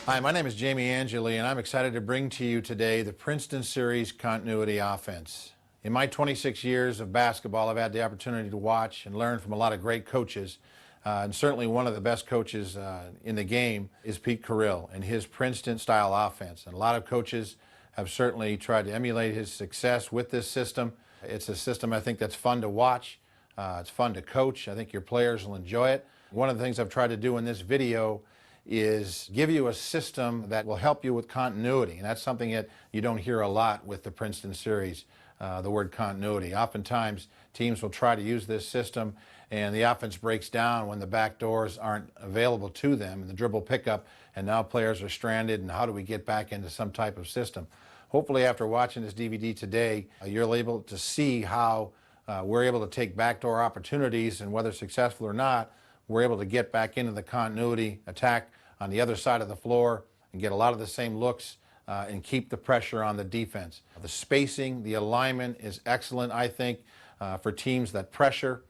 Hi, my name is Jamie Angeli, and I'm excited to bring to you today the Princeton Series Continuity Offense. In my 26 years of basketball, I've had the opportunity to watch and learn from a lot of great coaches. And certainly one of the best coaches in the game is Pete Carrill and his Princeton-style offense. And a lot of coaches have certainly tried to emulate his success with this system. It's a system I think that's fun to watch. It's fun to coach. I think your players will enjoy it. One of the things I've tried to do in this video is give you a system that will help you with continuity. And that's something that you don't hear a lot with the Princeton series, the word continuity. Oftentimes, teams will try to use this system and the offense breaks down when the back doors aren't available to them in the dribble pickup, and now players are stranded, and how do we get back into some type of system? Hopefully, after watching this DVD today, you're able to see how we're able to take backdoor opportunities, and whether successful or not, we're able to get back into the continuity attack on the other side of the floor and get a lot of the same looks and keep the pressure on the defense. The spacing, the alignment is excellent, I think, for teams that pressure,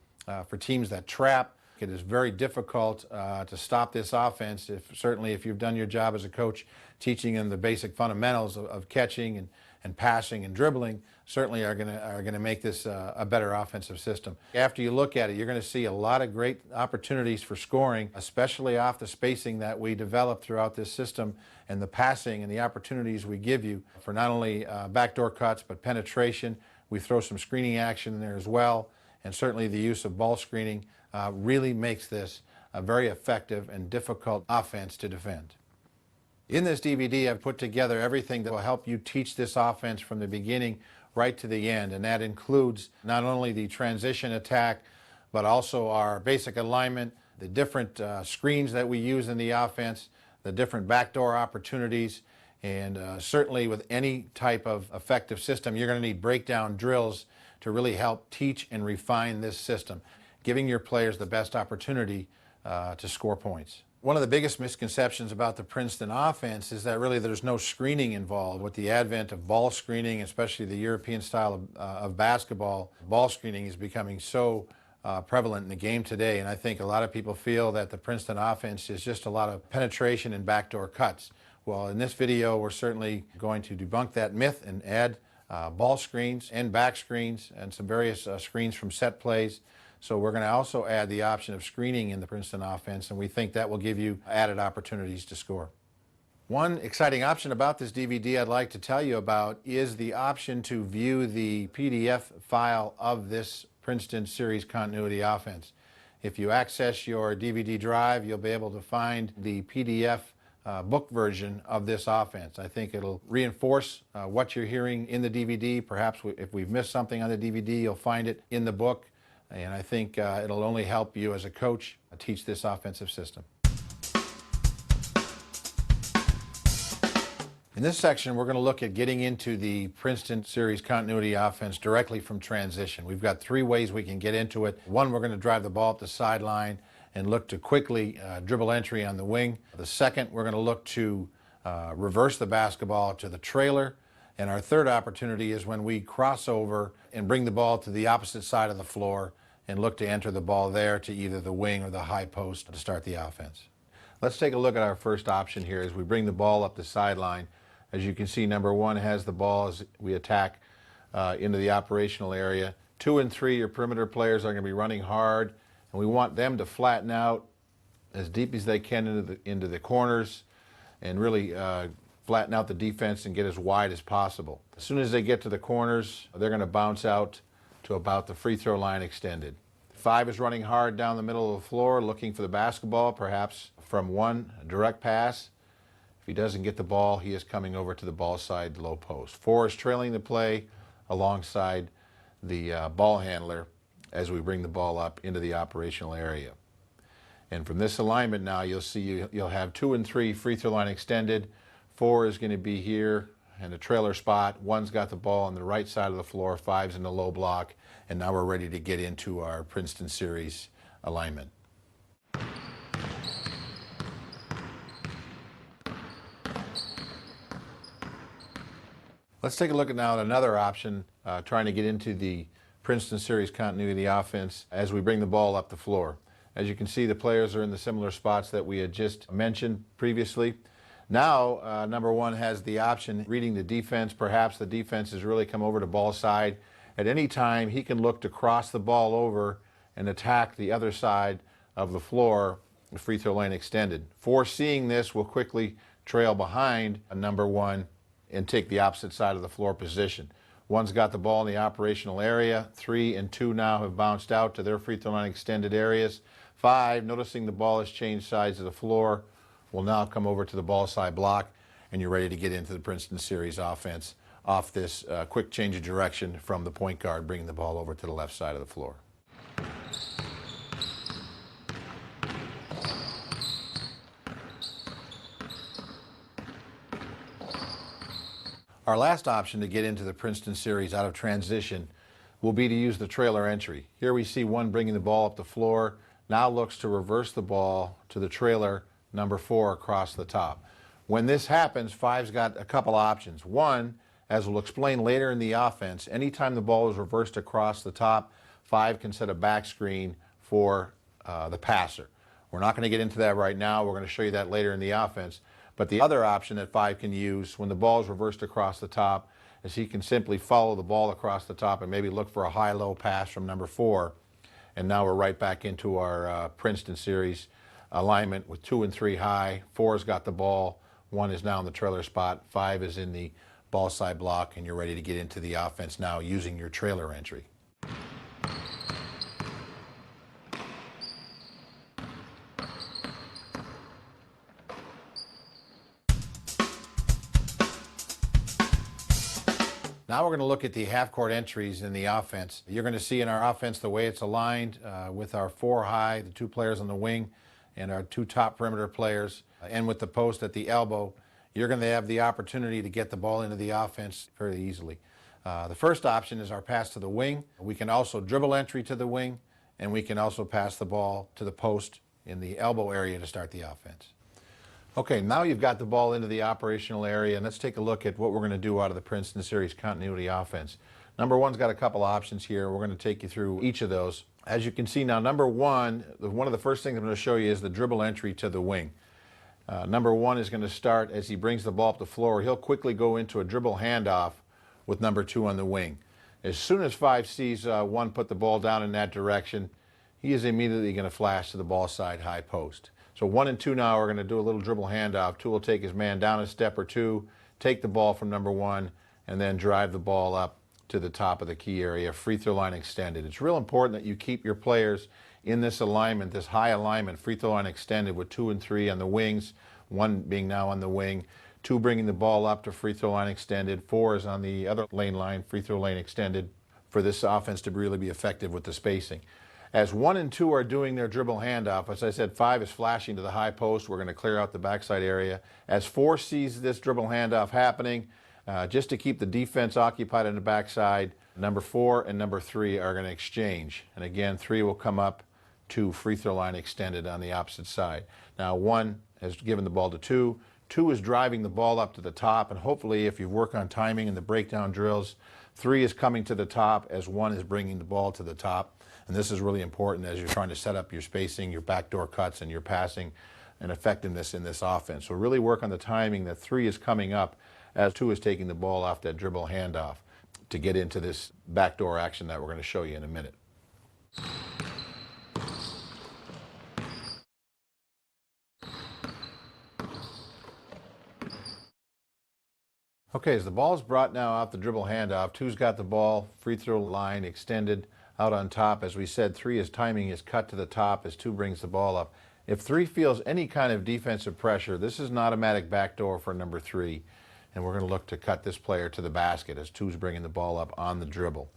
for teams that trap. It is very difficult to stop this offense, certainly if you've done your job as a coach teaching them the basic fundamentals of catching and passing and dribbling. Certainly are going to make this a better offensive system. After you look at it, you're going to see a lot of great opportunities for scoring, especially off the spacing that we develop throughout this system and the passing and the opportunities we give you for not only backdoor cuts but penetration. We throw some screening action in there as well, and certainly the use of ball screening really makes this a very effective and difficult offense to defend. In this DVD, I've put together everything that will help you teach this offense from the beginning right to the end, and that includes not only the transition attack, but also our basic alignment, the different screens that we use in the offense, the different backdoor opportunities, and certainly with any type of effective system, you're going to need breakdown drills to really help teach and refine this system, giving your players the best opportunity to score points. One of the biggest misconceptions about the Princeton offense is that really there's no screening involved. With the advent of ball screening, especially the European style of basketball, ball screening is becoming so prevalent in the game today. And I think a lot of people feel that the Princeton offense is just a lot of penetration and backdoor cuts. Well, in this video, we're certainly going to debunk that myth and add ball screens and back screens and some various screens from set plays. So we're going to also add the option of screening in the Princeton offense, and we think that will give you added opportunities to score. One exciting option about this DVD I'd like to tell you about is the option to view the PDF file of this Princeton Series Continuity Offense. If you access your DVD drive, you'll be able to find the PDF book version of this offense. I think it'll reinforce what you're hearing in the DVD. Perhaps if we've missed something on the DVD, you'll find it in the book. And I think it'll only help you as a coach teach this offensive system. In this section, we're going to look at getting into the Princeton Series Continuity Offense directly from transition. We've got three ways we can get into it. One, we're going to drive the ball up the sideline and look to quickly dribble entry on the wing. The second, we're going to look to reverse the basketball to the trailer. And our third opportunity is when we cross over and bring the ball to the opposite side of the floor and look to enter the ball there to either the wing or the high post to start the offense. Let's take a look at our first option here as we bring the ball up the sideline. As you can see, number one has the ball as we attack into the operational area. 2 and 3, your perimeter players are going to be running hard, and we want them to flatten out as deep as they can into the corners and really flatten out the defense and get as wide as possible. As soon as they get to the corners, they're going to bounce out to about the free throw line extended. 5 is running hard down the middle of the floor, looking for the basketball, perhaps from one direct pass. If he doesn't get the ball, he is coming over to the ball side low post. 4 is trailing the play alongside the ball handler as we bring the ball up into the operational area. And from this alignment now, you'll see you'll have 2 and 3 free throw line extended. 4 is going to be here in the trailer spot. 1's got the ball on the right side of the floor. 5's in the low block. And now we're ready to get into our Princeton Series alignment. Let's take a look at now at another option, trying to get into the Princeton Series Continuity Offense as we bring the ball up the floor. As you can see, the players are in the similar spots that we had just mentioned previously. Now, number one has the option, reading the defense. Perhaps the defense has really come over to ball side. At any time, he can look to cross the ball over and attack the other side of the floor, the free throw line extended. Foreseeing this, will quickly trail behind number one and take the opposite side of the floor position. One's got the ball in the operational area. 3 and 2 now have bounced out to their free throw line extended areas. 5, noticing the ball has changed sides of the floor, will now come over to the ball side block, and you're ready to get into the Princeton series offense off this quick change of direction from the point guard, bringing the ball over to the left side of the floor. Our last option to get into the Princeton series out of transition will be to use the trailer entry. Here we see one bringing the ball up the floor, now looks to reverse the ball to the trailer number 4 across the top. When this happens, 5's got a couple options. One, as we'll explain later in the offense, anytime the ball is reversed across the top, 5 can set a back screen for the passer. We're not going to get into that right now. We're going to show you that later in the offense. But the other option that 5 can use when the ball is reversed across the top is he can simply follow the ball across the top and maybe look for a high-low pass from number 4. And now we're right back into our Princeton series alignment with 2 and 3 high. 4's got the ball. 1 is now in the trailer spot. 5 is in the ball side block, and you're ready to get into the offense now using your trailer entry. Now we're going to look at the half-court entries in the offense. You're going to see in our offense the way it's aligned with our 4 high, the 2 players on the wing, and our 2 top perimeter players, and with the post at the elbow. You're going to have the opportunity to get the ball into the offense very easily. The first option is our pass to the wing. We can also dribble entry to the wing, and we can also pass the ball to the post in the elbow area to start the offense. Okay, now you've got the ball into the operational area, and let's take a look at what we're going to do out of the Princeton series continuity offense. Number 1's got a couple options here. We're going to take you through each of those. As you can see now, number 1, one of the first things I'm going to show you is the dribble entry to the wing. Number 1 is going to start as he brings the ball up the floor. He'll quickly go into a dribble handoff with number 2 on the wing. As soon as 5 sees 1 put the ball down in that direction, he is immediately going to flash to the ball side high post. So 1 and 2 now are going to do a little dribble handoff. 2 will take his man down a step or 2, take the ball from number 1, and then drive the ball up to the top of the key area, free throw line extended. It's real important that you keep your players in this alignment, this high alignment, free throw line extended with 2 and 3 on the wings, 1 being now on the wing, 2 bringing the ball up to free throw line extended, 4 is on the other lane line, free throw lane extended, for this offense to really be effective with the spacing. As 1 and 2 are doing their dribble handoff, as I said, 5 is flashing to the high post. We're going to clear out the backside area. As 4 sees this dribble handoff happening, just to keep the defense occupied on the backside, number 4 and number 3 are going to exchange. And again, 3 will come up to free throw line extended on the opposite side. Now 1 has given the ball to 2. 2 is driving the ball up to the top, and hopefully if you work on timing and the breakdown drills, 3 is coming to the top as 1 is bringing the ball to the top. And this is really important as you're trying to set up your spacing, your backdoor cuts, and your passing and effectiveness in this offense. So really work on the timing that 3 is coming up as 2 is taking the ball off that dribble handoff to get into this backdoor action that we're going to show you in a minute. Okay, as the ball is brought now off the dribble handoff, 2's got the ball, free throw line extended out on top. As we said, 3 is timing his cut to the top as 2 brings the ball up. If 3 feels any kind of defensive pressure, this is an automatic backdoor for number 3. And we're going to look to cut this player to the basket as 2's bringing the ball up on the dribble.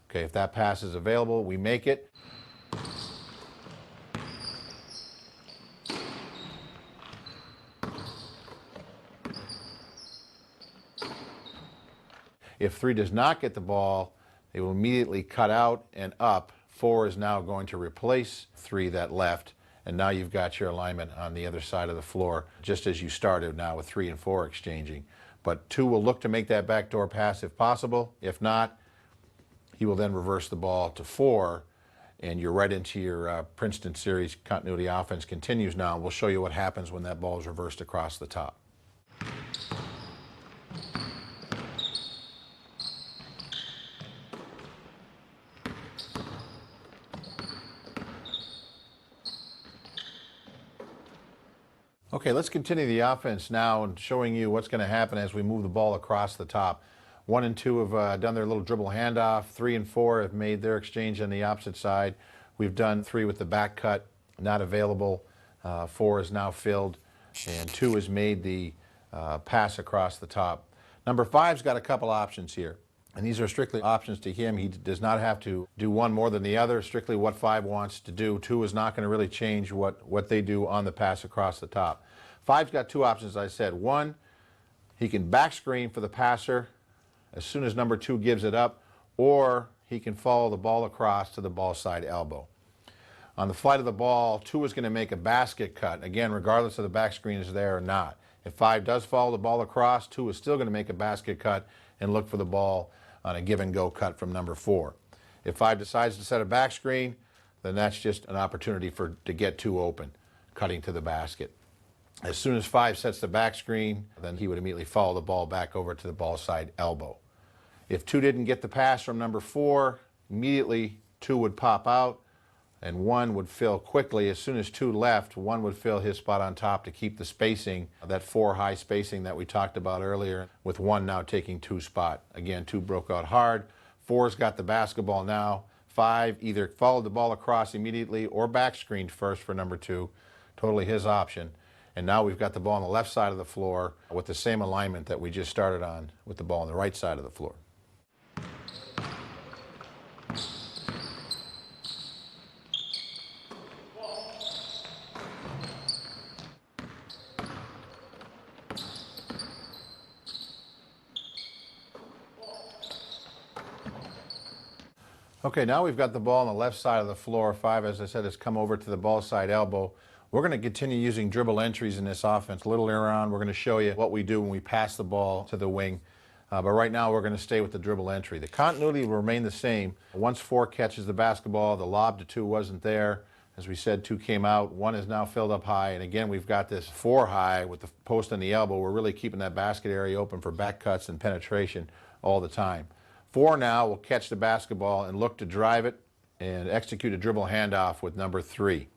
Okay, if that pass is available, we make it. If 3 does not get the ball, they will immediately cut out and up. 4 is now going to replace 3 that left, and now you've got your alignment on the other side of the floor, just as you started now with 3 and 4 exchanging. But 2 will look to make that backdoor pass if possible. If not, he will then reverse the ball to 4, and you're right into your Princeton series continuity offense continues now. We'll show you what happens when that ball is reversed across the top. Okay, let's continue the offense now and showing you what's going to happen as we move the ball across the top. 1 and 2 have done their little dribble handoff. 3 and 4 have made their exchange on the opposite side. We've done 3 with the back cut, not available. 4 is now filled, and 2 has made the pass across the top. Number 5's got a couple options here, and these are strictly options to him. He does not have to do one more than the other, strictly what 5 wants to do. 2 is not going to really change what they do on the pass across the top. 5's got 2 options, as I said. 1, he can back screen for the passer as soon as number 2 gives it up, or he can follow the ball across to the ball side elbow. On the flight of the ball, 2 is going to make a basket cut, again, regardless of the back screen is there or not. If 5 does follow the ball across, 2 is still going to make a basket cut and look for the ball on a give and go cut from number 4. If 5 decides to set a back screen, then that's just an opportunity to get 2 open, cutting to the basket. As soon as 5 sets the back screen, then he would immediately follow the ball back over to the ball side elbow. If 2 didn't get the pass from number 4, immediately 2 would pop out and 1 would fill quickly. As soon as 2 left, 1 would fill his spot on top to keep the spacing, that 4 high spacing that we talked about earlier, with 1 now taking 2's spot. Again, 2 broke out hard. 4's got the basketball now. 5 either followed the ball across immediately or back screened first for number 2. Totally his option. And now we've got the ball on the left side of the floor with the same alignment that we just started on with the ball on the right side of the floor. Okay, now we've got the ball on the left side of the floor. 5, as I said, has come over to the ball side elbow. We're going to continue using dribble entries in this offense. A little later on, we're going to show you what we do when we pass the ball to the wing. But right now, we're going to stay with the dribble entry. The continuity will remain the same. Once 4 catches the basketball, the lob to 2 wasn't there. As we said, 2 came out. 1 is now filled up high. And again, we've got this 4 high with the post and the elbow. We're really keeping that basket area open for back cuts and penetration all the time. 4 now will catch the basketball and look to drive it and execute a dribble handoff with number 3.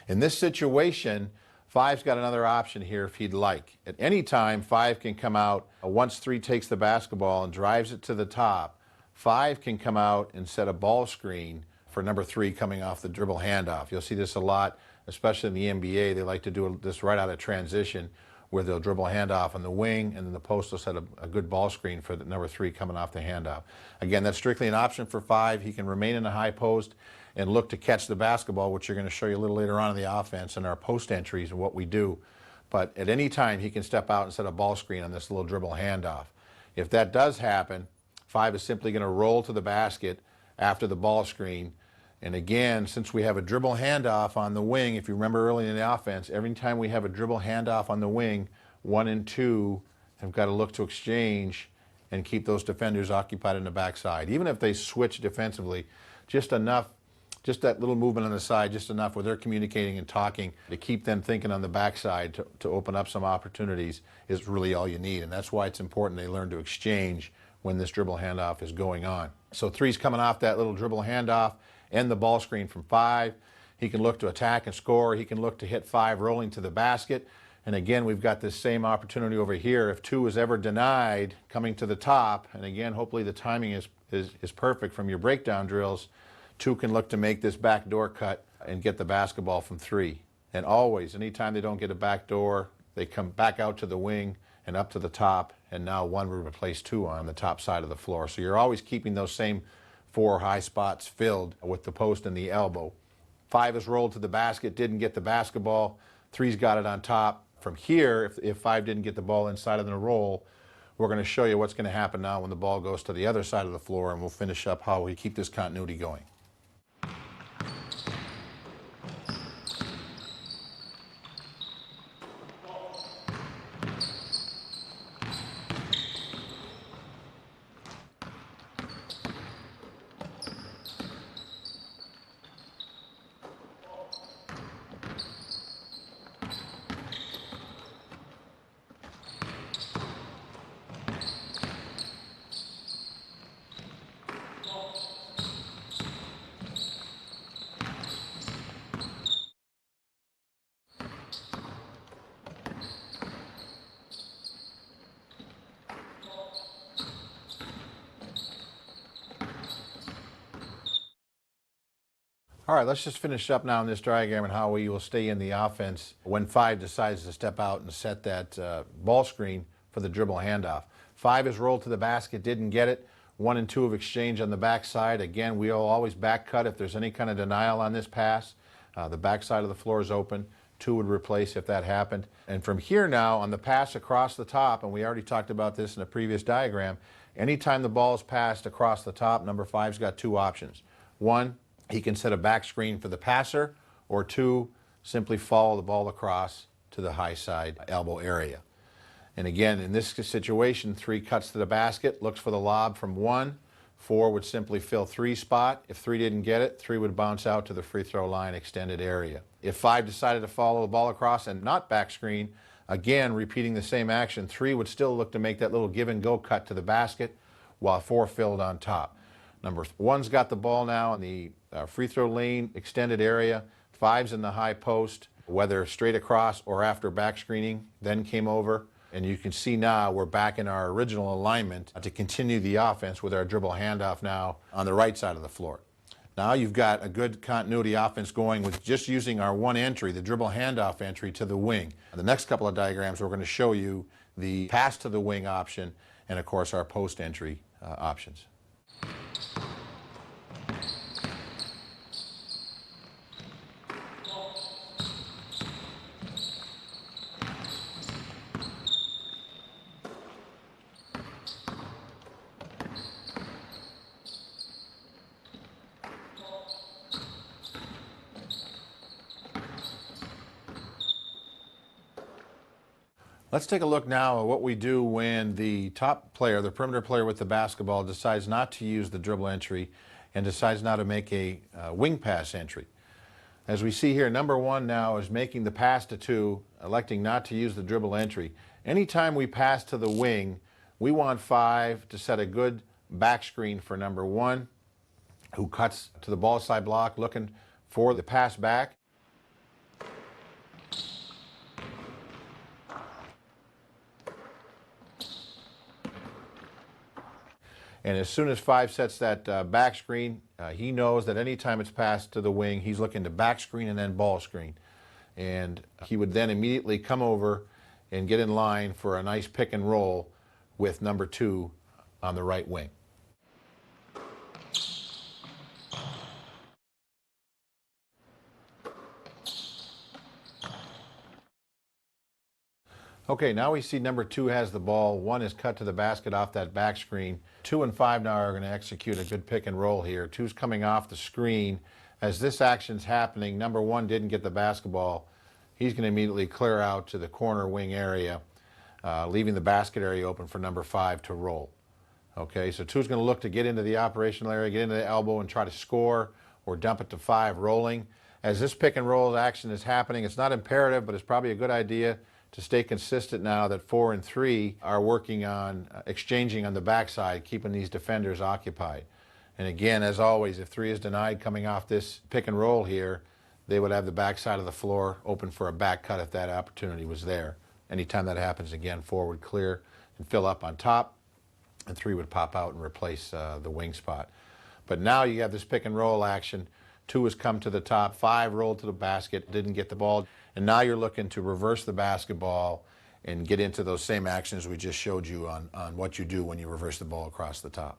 In this situation, 5's got another option here if he'd like. At any time, 5 can come out. Once 3 takes the basketball and drives it to the top, 5 can come out and set a ball screen for number 3 coming off the dribble handoff. You'll see this a lot, especially in the NBA. They like to do this right out of transition, where they'll dribble a handoff on the wing, and then the post will set a good ball screen for the number 3 coming off the handoff. Again, that's strictly an option for 5. He can remain in the high post and look to catch the basketball, which you're going to show you a little later on in the offense and our post entries and what we do. But at any time, he can step out and set a ball screen on this little dribble handoff. If that does happen, 5 is simply going to roll to the basket after the ball screen. And again, since we have a dribble handoff on the wing, if you remember early in the offense, every time we have a dribble handoff on the wing, 1 and 2 have got to look to exchange and keep those defenders occupied in the backside. Even if they switch defensively, just enough, just that little movement on the side, just enough where they're communicating and talking to keep them thinking on the backside to open up some opportunities is really all you need. And that's why it's important they learn to exchange when this dribble handoff is going on. So 3's coming off that little dribble handoff and the ball screen from 5. He can look to attack and score. He can look to hit 5 rolling to the basket. And again, we've got this same opportunity over here. If 2 is ever denied coming to the top, and again, hopefully the timing is perfect from your breakdown drills, 2 can look to make this backdoor cut and get the basketball from 3. And always, anytime they don't get a backdoor, they come back out to the wing and up to the top, and now 1 will replace 2 on the top side of the floor. So you're always keeping those same 4 high spots filled with the post and the elbow. 5 is rolled to the basket, didn't get the basketball. 3's got it on top. From here, if 5 didn't get the ball inside of the roll, we're going to show you what's going to happen now when the ball goes to the other side of the floor, and we'll finish up how we keep this continuity going. All right, let's just finish up now in this diagram and how we will stay in the offense when 5 decides to step out and set that ball screen for the dribble handoff. 5 is rolled to the basket, didn't get it. 1 and 2 have exchanged on the backside. Again, we'll always back cut if there's any kind of denial on this pass. The backside of the floor is open. 2 would replace if that happened. And from here now, on the pass across the top, and we already talked about this in a previous diagram, anytime the ball is passed across the top, number 5's got 2 options. 1, he can set a back screen for the passer, or 2, simply follow the ball across to the high side elbow area. And again, in this situation, 3 cuts to the basket, looks for the lob from 1. 4 would simply fill 3's spot. If 3 didn't get it, 3 would bounce out to the free throw line extended area. If 5 decided to follow the ball across and not back screen, again, repeating the same action, 3 would still look to make that little give and go cut to the basket while 4 filled on top. Number 1's got the ball now in the free throw lane, extended area. 5's in the high post, whether straight across or after back screening, then came over. And you can see now we're back in our original alignment to continue the offense with our dribble handoff now on the right side of the floor. Now you've got a good continuity offense going with just using our 1 entry, the dribble handoff entry to the wing. The next couple of diagrams we're going to show you the pass to the wing option and of course our post entry options. Let's take a look now at what we do when the top player, the perimeter player with the basketball, decides not to use the dribble entry and decides not to make a wing pass entry. As we see here, number 1 now is making the pass to 2, electing not to use the dribble entry. Anytime we pass to the wing, we want 5 to set a good back screen for number 1, who cuts to the ball side block looking for the pass back. And as soon as 5 sets that back screen, he knows that anytime it's passed to the wing, he's looking to back screen and then ball screen. And he would then immediately come over and get in line for a nice pick and roll with number 2 on the right wing. Okay, now we see number 2 has the ball. 1 is cut to the basket off that back screen. 2 and 5 now are going to execute a good pick and roll here. 2's coming off the screen. As this action's happening, number 1 didn't get the basketball. He's going to immediately clear out to the corner wing area, leaving the basket area open for number 5 to roll. Okay, so 2's going to look to get into the operational area, get into the elbow and try to score or dump it to 5 rolling. As this pick and roll action is happening, it's not imperative, but it's probably a good idea to stay consistent now that 4 and 3 are working on exchanging on the backside, keeping these defenders occupied. And again, as always, if 3 is denied coming off this pick and roll here, they would have the backside of the floor open for a back cut if that opportunity was there. Anytime that happens, again, 4 would clear and fill up on top, and 3 would pop out and replace the wing spot. But now you have this pick and roll action. 2 has come to the top, 5 rolled to the basket, didn't get the ball. And now you're looking to reverse the basketball and get into those same actions we just showed you on what you do when you reverse the ball across the top.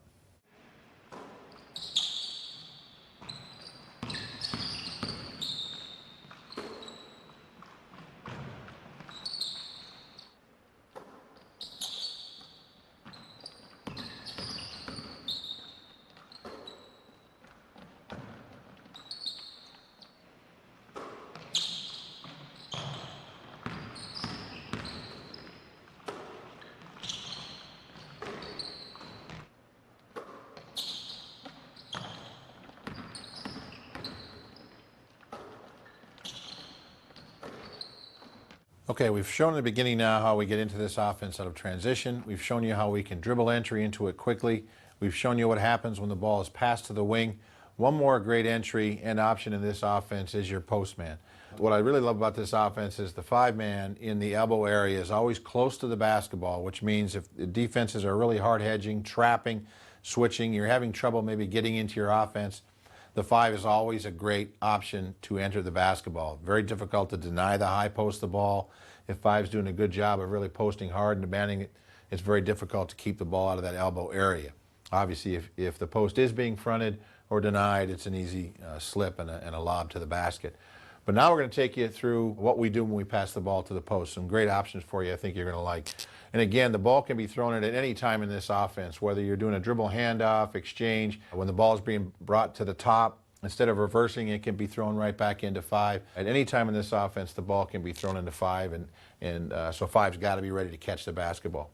Okay, we've shown in the beginning now how we get into this offense out of transition. We've shown you how we can dribble entry into it quickly. We've shown you what happens when the ball is passed to the wing. One more great entry and option in this offense is your postman. What I really love about this offense is the 5-man in the elbow area is always close to the basketball, which means if the defenses are really hard hedging, trapping, switching, you're having trouble maybe getting into your offense, the 5 is always a great option to enter the basketball. Very difficult to deny the high post the ball. If 5's doing a good job of really posting hard and demanding it, it's very difficult to keep the ball out of that elbow area. Obviously, if the post is being fronted or denied, it's an easy slip and a lob to the basket. But now we're going to take you through what we do when we pass the ball to the post. Some great options for you I think you're going to like. And again, the ball can be thrown at any time in this offense, whether you're doing a dribble handoff, exchange, when the ball is being brought to the top, instead of reversing, it can be thrown right back into 5. At any time in this offense, the ball can be thrown into 5, and so 5's got to be ready to catch the basketball.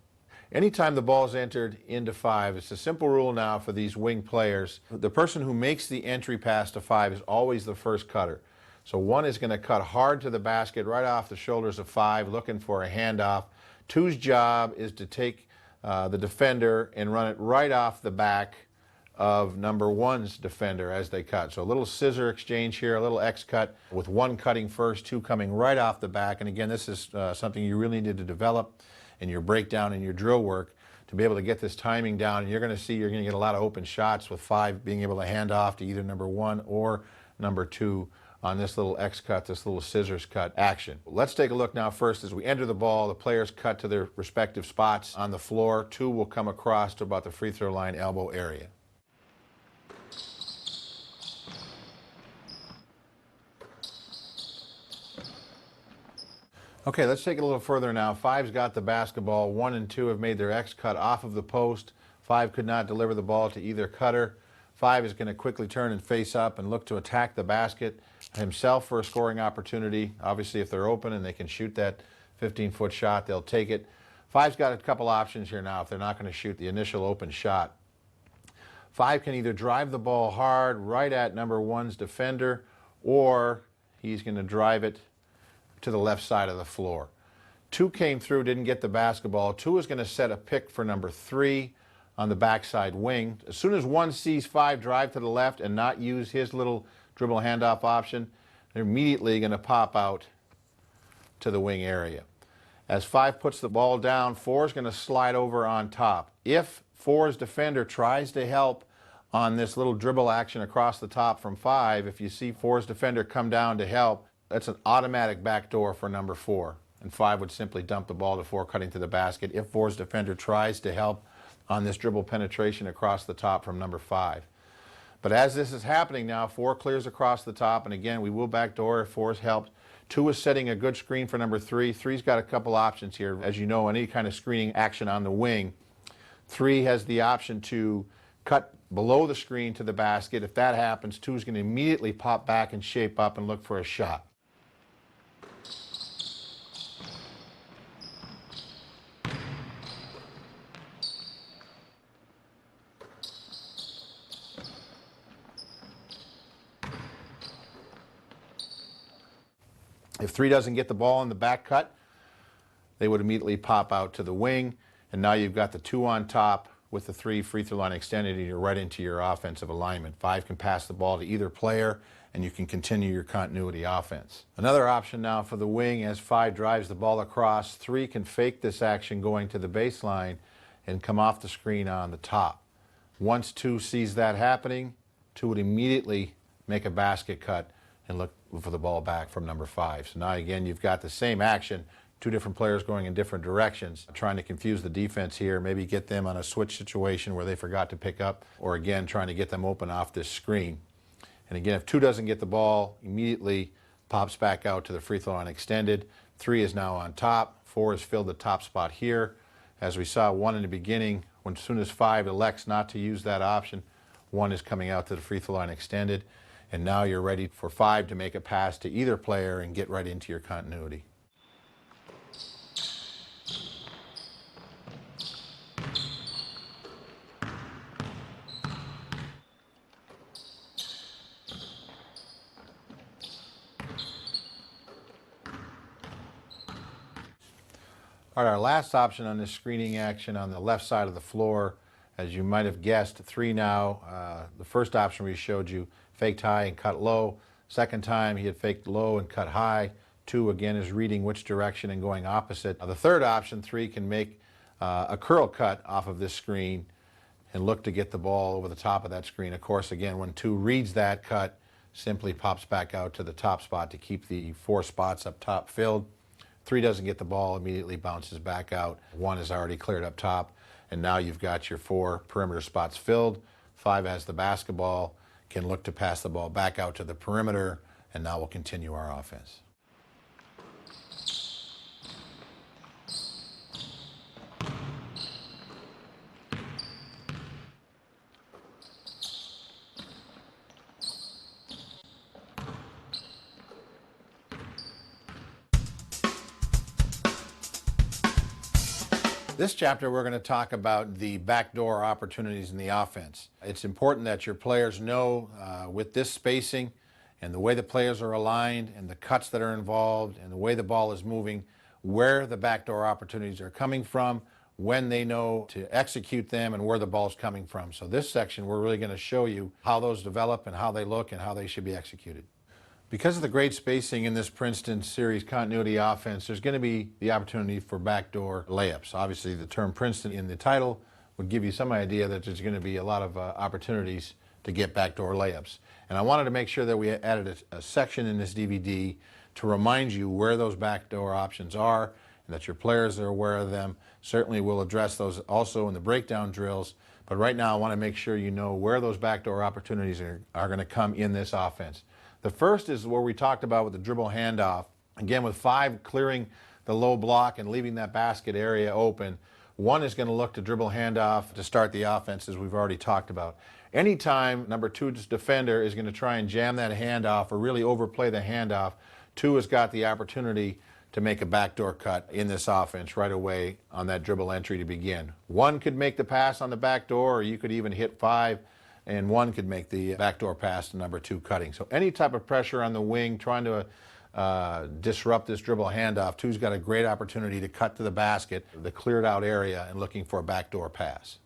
Anytime the ball is entered into 5, it's a simple rule now for these wing players. The person who makes the entry pass to 5 is always the first cutter. So 1 is going to cut hard to the basket right off the shoulders of 5, looking for a handoff. 2's job is to take the defender and run it right off the back of number 1's defender as they cut. So a little scissor exchange here, a little X cut with 1 cutting first, 2 coming right off the back. And again, this is something you really need to develop in your breakdown and your drill work to be able to get this timing down. And you're going to see you're going to get a lot of open shots with 5 being able to hand off to either number 1 or number 2 on this little X cut, this little scissors cut action. Let's take a look now first as we enter the ball. The players cut to their respective spots on the floor. 2 will come across to about the free throw line elbow area. Okay, let's take it a little further now. 5's got the basketball. 1 and 2 have made their X cut off of the post. 5 could not deliver the ball to either cutter. 5 is going to quickly turn and face up and look to attack the basket himself for a scoring opportunity. Obviously, if they're open and they can shoot that 15-foot shot, they'll take it. 5's got a couple options here now if they're not going to shoot the initial open shot. 5 can either drive the ball hard right at number 1's defender, or he's going to drive it to the left side of the floor. 2 came through, didn't get the basketball. 2 is going to set a pick for number 3 on the backside wing. As soon as 1 sees 5 drive to the left and not use his little dribble handoff option, they're immediately going to pop out to the wing area. As 5 puts the ball down, 4 is going to slide over on top. If 4's defender tries to help on this little dribble action across the top from 5, if you see 4's defender come down to help, that's an automatic backdoor for number 4. And 5 would simply dump the ball to 4, cutting to the basket if 4's defender tries to help on this dribble penetration across the top from number 5. But as this is happening now, 4 clears across the top, and again, we will backdoor if 4's helped. 2 is setting a good screen for number 3. 3's got a couple options here. As you know, any kind of screening action on the wing, 3 has the option to cut below the screen to the basket. If that happens, 2 is going to immediately pop back and shape up and look for a shot. If 3 doesn't get the ball in the back cut, they would immediately pop out to the wing, and now you've got the 2 on top with the 3 free throw line extended, and you're right into your offensive alignment. 5 can pass the ball to either player, and you can continue your continuity offense. Another option now for the wing, as 5 drives the ball across, 3 can fake this action going to the baseline and come off the screen on the top. Once 2 sees that happening, 2 would immediately make a basket cut and look for the ball back from number 5. So now again, you've got the same action, 2 different players going in different directions, trying to confuse the defense here, maybe get them on a switch situation where they forgot to pick up, or again, trying to get them open off this screen. And again, if 2 doesn't get the ball, immediately pops back out to the free throw line extended. 3 is now on top. 4 has filled the top spot here. As we saw 1 in the beginning, as soon as 5 elects not to use that option, 1 is coming out to the free throw line extended. And now you're ready for 5 to make a pass to either player and get right into your continuity. All right, our last option on this screening action on the left side of the floor, as you might have guessed, 3 now. The first option we showed you, faked high and cut low. Second time he had faked low and cut high. 2 again is reading which direction and going opposite. The third option, 3, can make a curl cut off of this screen and look to get the ball over the top of that screen. Of course, again, when 2 reads that cut, simply pops back out to the top spot to keep the 4 spots up top filled. 3 doesn't get the ball, immediately bounces back out. 1 is already cleared up top, and now you've got your 4 perimeter spots filled. 5 has the basketball, can look to pass the ball back out to the perimeter, and now we'll continue our offense. This chapter, we're going to talk about the backdoor opportunities in the offense. It's important that your players know with this spacing and the way the players are aligned and the cuts that are involved and the way the ball is moving, where the backdoor opportunities are coming from, when they know to execute them, and where the ball's coming from. So this section, we're really going to show you how those develop and how they look and how they should be executed. Because of the great spacing in this Princeton series continuity offense, there's going to be the opportunity for backdoor layups. Obviously, the term Princeton in the title would give you some idea that there's going to be a lot of opportunities to get backdoor layups. And I wanted to make sure that we added a section in this DVD to remind you where those backdoor options are and that your players are aware of them. Certainly we'll address those also in the breakdown drills, but right now I want to make sure you know where those backdoor opportunities are going to come in this offense. The first is where we talked about with the dribble handoff. Again, with 5 clearing the low block and leaving that basket area open, 1 is going to look to dribble handoff to start the offense, as we've already talked about. Anytime number 2's defender is going to try and jam that handoff or really overplay the handoff, 2 has got the opportunity to make a backdoor cut in this offense right away on that dribble entry to begin. 1 could make the pass on the backdoor, or you could even hit 5, and 1 could make the backdoor pass to number 2 cutting. So any type of pressure on the wing trying to disrupt this dribble handoff, 2's got a great opportunity to cut to the basket, the cleared out area, and looking for a backdoor pass.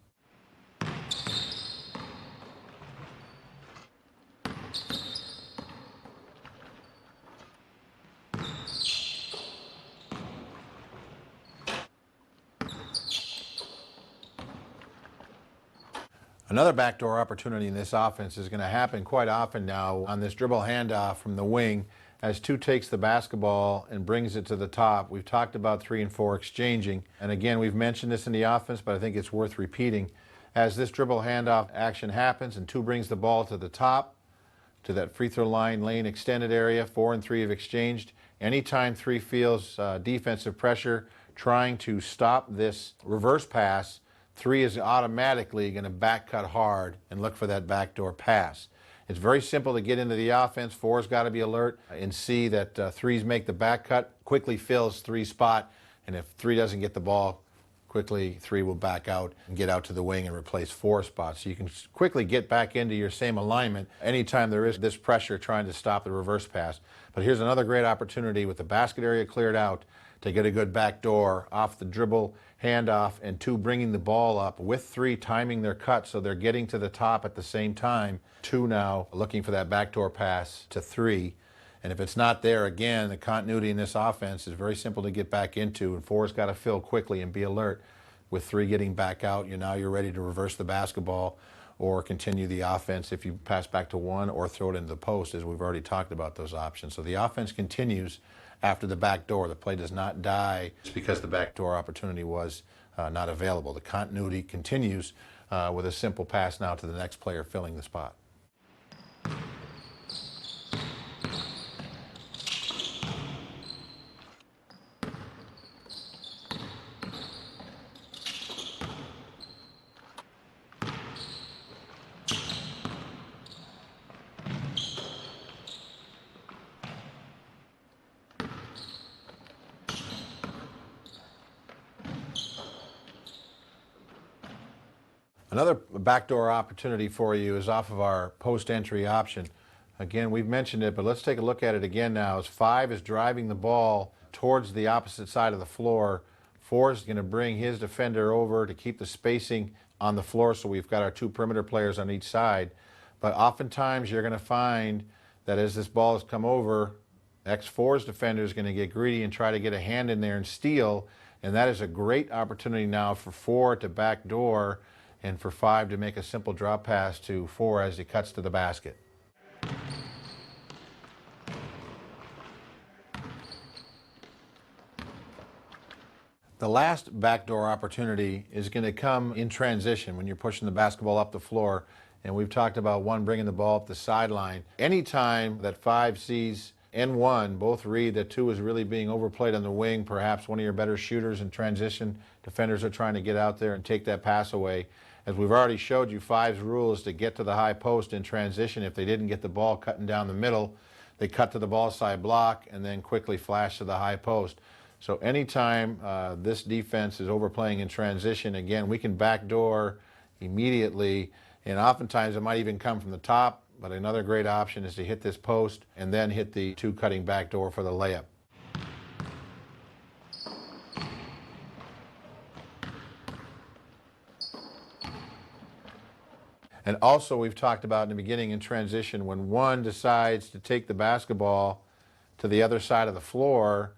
Another backdoor opportunity in this offense is going to happen quite often now on this dribble handoff from the wing as 2 takes the basketball and brings it to the top. We've talked about 3 and 4 exchanging. And again, we've mentioned this in the offense, but I think it's worth repeating. As this dribble handoff action happens and 2 brings the ball to the top, to that free throw line lane extended area, 4 and 3 have exchanged. Anytime 3 feels defensive pressure trying to stop this reverse pass, 3 is automatically going to back cut hard and look for that backdoor pass. It's very simple to get into the offense. 4's got to be alert and see that 3's make the back cut, quickly fills 3's spot, and if 3 doesn't get the ball, quickly 3 will back out and get out to the wing and replace 4 spots. So you can quickly get back into your same alignment anytime there is this pressure trying to stop the reverse pass. But here's another great opportunity with the basket area cleared out to get a good backdoor off the dribble handoff, and 2 bringing the ball up with 3 timing their cut so they're getting to the top at the same time. 2 now looking for that backdoor pass to 3. And if it's not there, again, the continuity in this offense is very simple to get back into, and 4's got to fill quickly and be alert. With 3 getting back out, you're ready to reverse the basketball or continue the offense if you pass back to 1 or throw it into the post, as we've already talked about those options. So the offense continues after the back door. The play does not die just because the backdoor opportunity was not available. The continuity continues with a simple pass now to the next player filling the spot. Another backdoor opportunity for you is off of our post-entry option. Again, we've mentioned it, but let's take a look at it again now. As 5 is driving the ball towards the opposite side of the floor, 4 is going to bring his defender over to keep the spacing on the floor, so we've got our 2 perimeter players on each side. But oftentimes you're going to find that as this ball has come over, X4's defender is going to get greedy and try to get a hand in there and steal, and that is a great opportunity now for 4 to backdoor and for 5 to make a simple drop pass to 4 as he cuts to the basket. The last backdoor opportunity is going to come in transition when you're pushing the basketball up the floor. And we've talked about 1 bringing the ball up the sideline. Anytime that 5 sees N1 both read that 2 is really being overplayed on the wing, perhaps one of your better shooters in transition, defenders are trying to get out there and take that pass away. As we've already showed you, 5's rule is to get to the high post in transition. If they didn't get the ball cutting down the middle, they cut to the ball side block and then quickly flash to the high post. So anytime this defense is overplaying in transition, again, we can backdoor immediately, and oftentimes it might even come from the top, but another great option is to hit this post and then hit the 2 cutting backdoor for the layup. And also we've talked about in the beginning in transition, when 1 decides to take the basketball to the other side of the floor,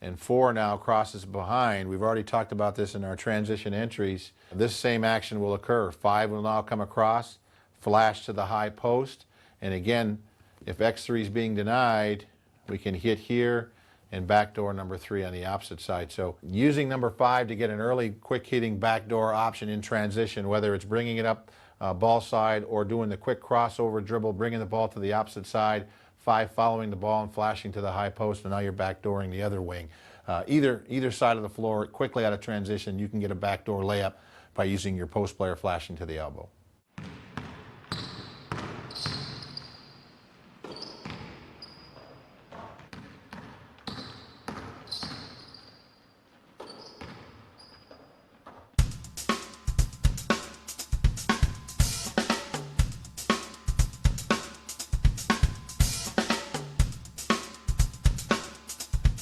and 4 now crosses behind. We've already talked about this in our transition entries. This same action will occur. 5 will now come across, flash to the high post, and again, if X3 is being denied, we can hit here and backdoor number 3 on the opposite side. So using number 5 to get an early quick hitting backdoor option in transition, whether it's bringing it up ball side or doing the quick crossover dribble, bringing the ball to the opposite side, 5 following the ball and flashing to the high post, and now you're backdooring the other wing. Either side of the floor, quickly out of transition, you can get a backdoor layup by using your post player flashing to the elbow.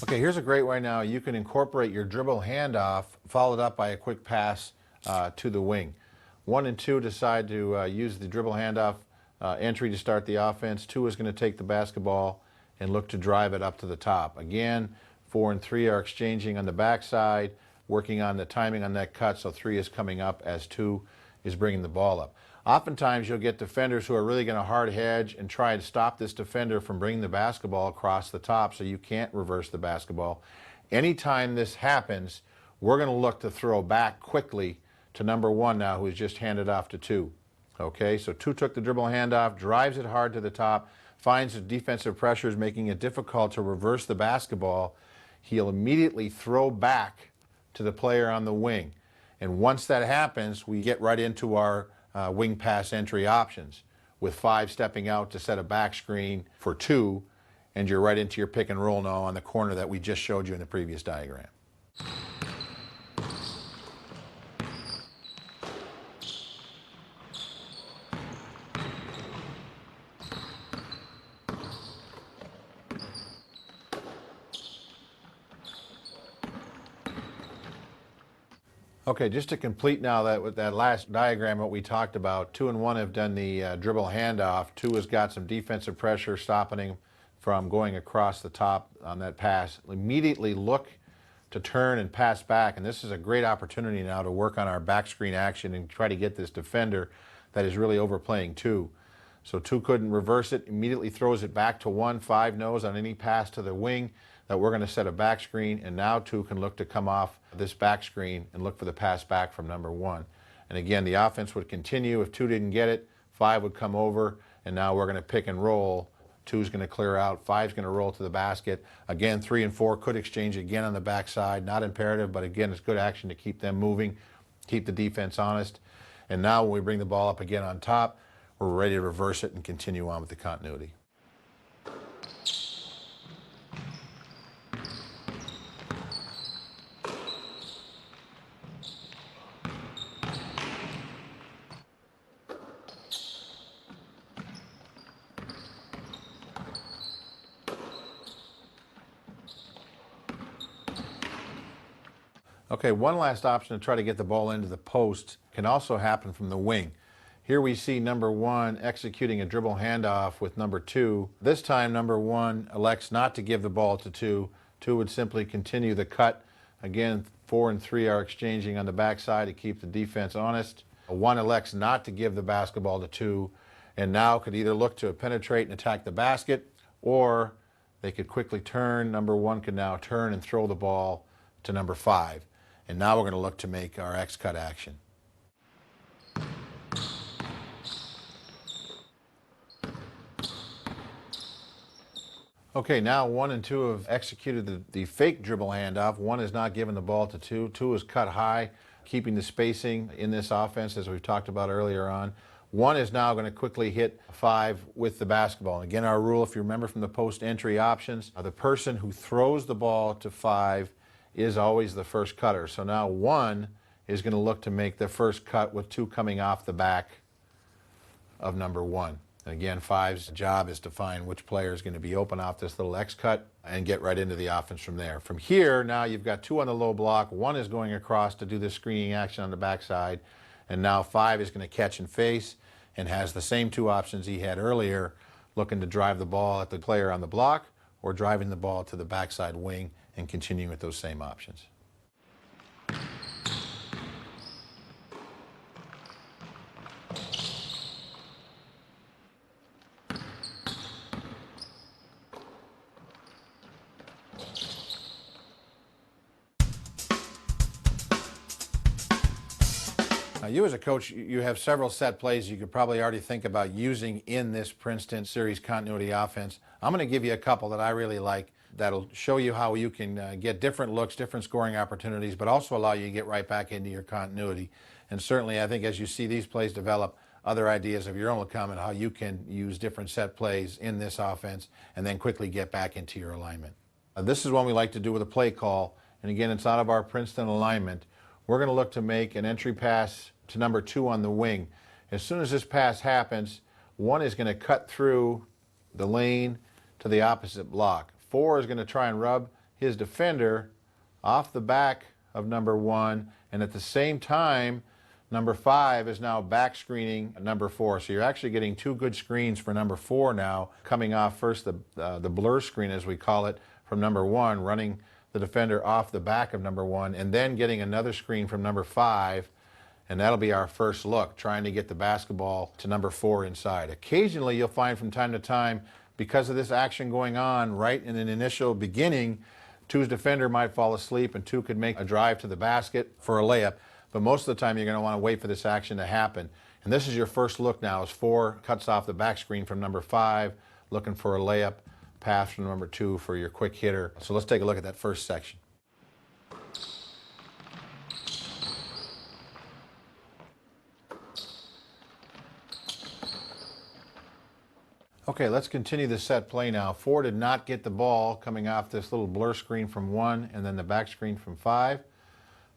Okay, here's a great way now. You can incorporate your dribble handoff followed up by a quick pass to the wing. 1 and 2 decide to use the dribble handoff entry to start the offense. 2 is going to take the basketball and look to drive it up to the top. Again, 4 and 3 are exchanging on the backside, working on the timing on that cut, so 3 is coming up as 2 is bringing the ball up. Oftentimes you'll get defenders who are really going to hard hedge and try to stop this defender from bringing the basketball across the top so you can't reverse the basketball. Anytime this happens, we're going to look to throw back quickly to number 1 now, who's just handed off to 2. Okay, so 2 took the dribble handoff, drives it hard to the top, finds the defensive pressures making it difficult to reverse the basketball. He'll immediately throw back to the player on the wing. And once that happens, we get right into our wing pass entry options, with 5 stepping out to set a back screen for 2, and you're right into your pick and roll now on the corner that we just showed you in the previous diagram. Okay, just to complete now that with that last diagram, what we talked about, 2 and 1 have done the dribble handoff. 2 has got some defensive pressure stopping him from going across the top on that pass. Immediately look to turn and pass back, and this is a great opportunity now to work on our back screen action and try to get this defender that is really overplaying 2. So 2 couldn't reverse it, immediately throws it back to 1. 5 knows on any pass to the wing that we're going to set a back screen, and now 2 can look to come off this back screen and look for the pass back from number 1. And again, the offense would continue. If 2 didn't get it, 5 would come over, and now we're going to pick and roll. 2 is going to clear out, 5 is going to roll to the basket. Again, 3 and 4 could exchange again on the backside. Not imperative, but again, it's good action to keep them moving, keep the defense honest. And now when we bring the ball up again on top, we're ready to reverse it and continue on with the continuity. Okay, one last option to try to get the ball into the post can also happen from the wing. Here we see number 1 executing a dribble handoff with number 2. This time number 1 elects not to give the ball to 2. 2 would simply continue the cut. Again, 4 and 3 are exchanging on the backside to keep the defense honest. One elects not to give the basketball to 2, and now could either look to penetrate and attack the basket, or they could quickly turn. Number 1 could now turn and throw the ball to number 5. And now we're going to look to make our X-cut action. Okay, now 1 and 2 have executed the fake dribble handoff. 1 is not giving the ball to 2. 2 is cut high, keeping the spacing in this offense as we've talked about earlier on. 1 is now going to quickly hit 5 with the basketball. And again, our rule, if you remember from the post-entry options, the person who throws the ball to 5 is always the first cutter. So now 1 is going to look to make the first cut with 2 coming off the back of number 1. And again, 5's job is to find which player is going to be open off this little X cut and get right into the offense from there. From here, now you've got 2 on the low block. 1 is going across to do this screening action on the backside. And now 5 is going to catch and face and has the same 2 options he had earlier, looking to drive the ball at the player on the block or driving the ball to the backside wing and continuing with those same options. Now, you as a coach, you have several set plays you could probably already think about using in this Princeton series continuity offense. I'm going to give you a couple that I really like that'll show you how you can get different looks, different scoring opportunities, but also allow you to get right back into your continuity. And certainly, I think as you see these plays develop, other ideas of your own will come and how you can use different set plays in this offense and then quickly get back into your alignment. This is one we like to do with a play call. And again, it's out of our Princeton alignment. We're going to look to make an entry pass to number 2 on the wing. As soon as this pass happens, 1 is going to cut through the lane to the opposite block. 4 is going to try and rub his defender off the back of number 1, and at the same time, number 5 is now back screening number 4. So you're actually getting 2 good screens for number 4 now, coming off first the blur screen, as we call it, from number 1, running the defender off the back of number 1, and then getting another screen from number 5, and that'll be our first look, trying to get the basketball to number 4 inside. Occasionally, you'll find from time to time, because of this action going on right in an initial beginning, 2's defender might fall asleep and 2 could make a drive to the basket for a layup, but most of the time you're going to want to wait for this action to happen. And this is your first look now, as 4 cuts off the back screen from number 5, looking for a layup pass from number 2 for your quick hitter. So let's take a look at that first section. Okay, let's continue the set play now. 4 did not get the ball coming off this little blur screen from 1 and then the back screen from 5.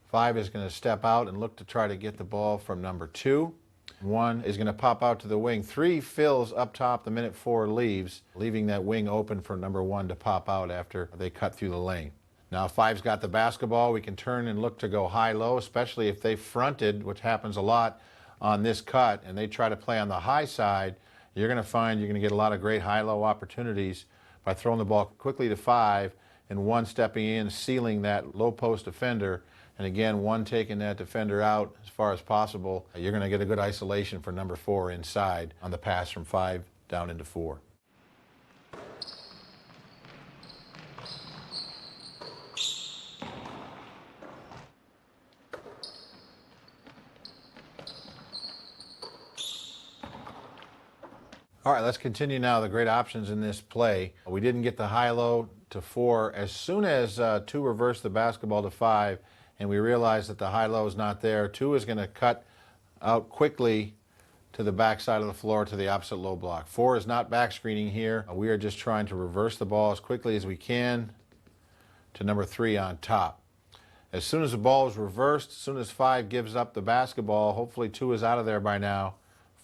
5 is going to step out and look to try to get the ball from number 2. 1 is going to pop out to the wing. 3 fills up top the minute 4 leaves, leaving that wing open for number 1 to pop out after they cut through the lane. Now 5's got the basketball. We can turn and look to go high-low, especially if they fronted, which happens a lot on this cut, and they try to play on the high side. You're going to find you're going to get a lot of great high-low opportunities by throwing the ball quickly to 5 and 1 stepping in, sealing that low post defender. And again, 1 taking that defender out as far as possible. You're going to get a good isolation for number 4 inside on the pass from 5 down into 4. All right, let's continue now the great options in this play. We didn't get the high-low to 4. As soon as 2 reversed the basketball to 5, and we realize that the high-low is not there, 2 is going to cut out quickly to the back side of the floor to the opposite low block. 4 is not back screening here. We are just trying to reverse the ball as quickly as we can to number 3 on top. As soon as the ball is reversed, as soon as 5 gives up the basketball, hopefully 2 is out of there by now.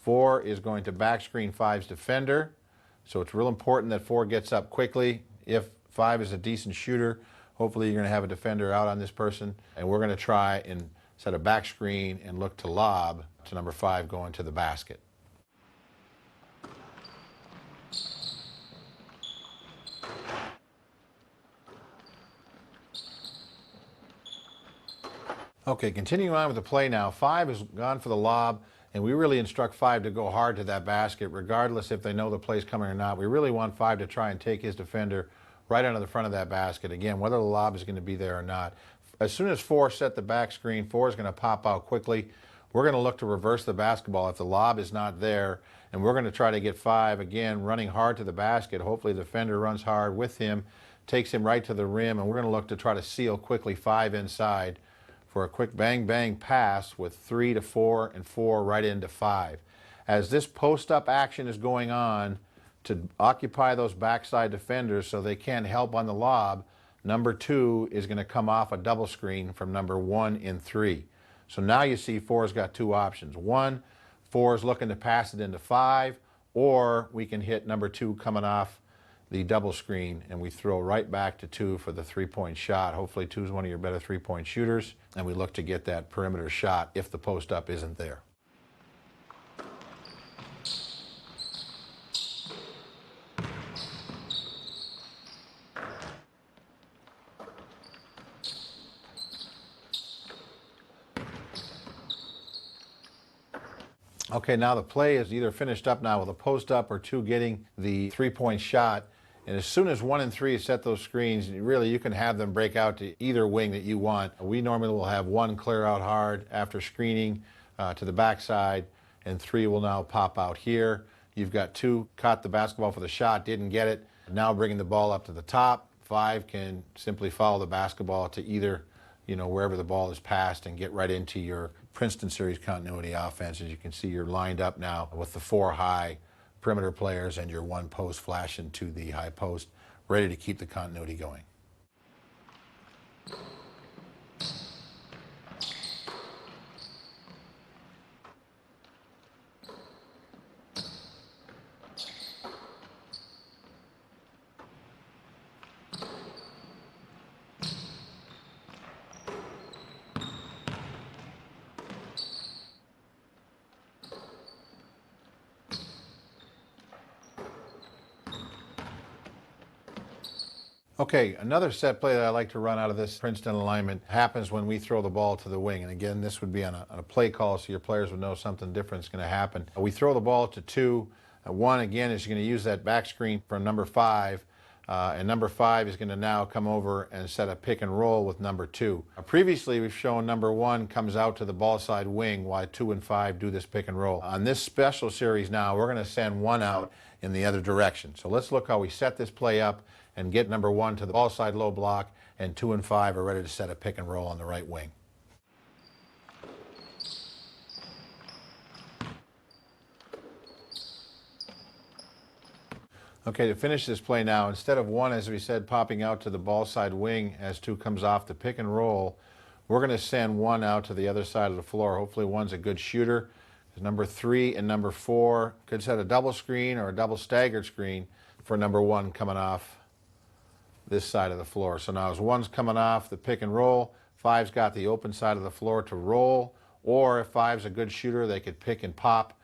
4 is going to back screen 5's defender. So it's real important that 4 gets up quickly. If 5 is a decent shooter, hopefully you're going to have a defender out on this person. And we're going to try and set a back screen and look to lob to number 5 going to the basket. Okay, continuing on with the play now. 5 has gone for the lob, and we really instruct 5 to go hard to that basket, regardless if they know the play's coming or not. We really want 5 to try and take his defender right under the front of that basket. Again, whether the lob is going to be there or not. As soon as 4 set the back screen, 4 is going to pop out quickly. We're going to look to reverse the basketball if the lob is not there, and we're going to try to get 5, again, running hard to the basket. Hopefully the defender runs hard with him, takes him right to the rim, and we're going to look to try to seal quickly 5 inside for a quick bang bang pass with 3 to 4 and 4 right into 5. As this post up action is going on to occupy those backside defenders so they can't help on the lob, number 2 is going to come off a double screen from number 1 in 3. So now you see 4's got 2 options. 1, 4 is looking to pass it into 5, or we can hit number 2 coming off the double screen, and we throw right back to 2 for the three-point shot. Hopefully 2 is one of your better three-point shooters, and we look to get that perimeter shot if the post-up isn't there. Okay, now the play is either finished up now with a post-up or 2 getting the three-point shot. And as soon as 1 and 3 set those screens, really you can have them break out to either wing that you want. We normally will have 1 clear out hard after screening to the backside, and 3 will now pop out here. You've got 2 caught the basketball for the shot, didn't get it. Now bringing the ball up to the top. 5 can simply follow the basketball to either, wherever the ball is passed and get right into your Princeton series continuity offense. As you can see, you're lined up now with the 4 high perimeter players and your 1 post flashing to the high post, ready to keep the continuity going. Okay, another set play that I like to run out of this Princeton alignment happens when we throw the ball to the wing. And again, this would be on a play call, so your players would know something different is going to happen. We throw the ball to 2. 1, again, is going to use that back screen from number 5. And number 5 is going to now come over and set a pick and roll with number 2. Previously, we've shown number 1 comes out to the ball side wing while 2 and 5 do this pick and roll. On this special series now, we're going to send 1 out in the other direction. So let's look how we set this play up and get number 1 to the ball side low block, and 2 and 5 are ready to set a pick and roll on the right wing. Okay, to finish this play now, instead of 1, as we said, popping out to the ball side wing as 2 comes off the pick and roll, we're going to send 1 out to the other side of the floor. Hopefully 1's a good shooter. Number 3 and number 4 could set a double screen or a double staggered screen for number 1 coming off this side of the floor. So now as 1's coming off the pick and roll, 5's got the open side of the floor to roll, or if 5's a good shooter, they could pick and pop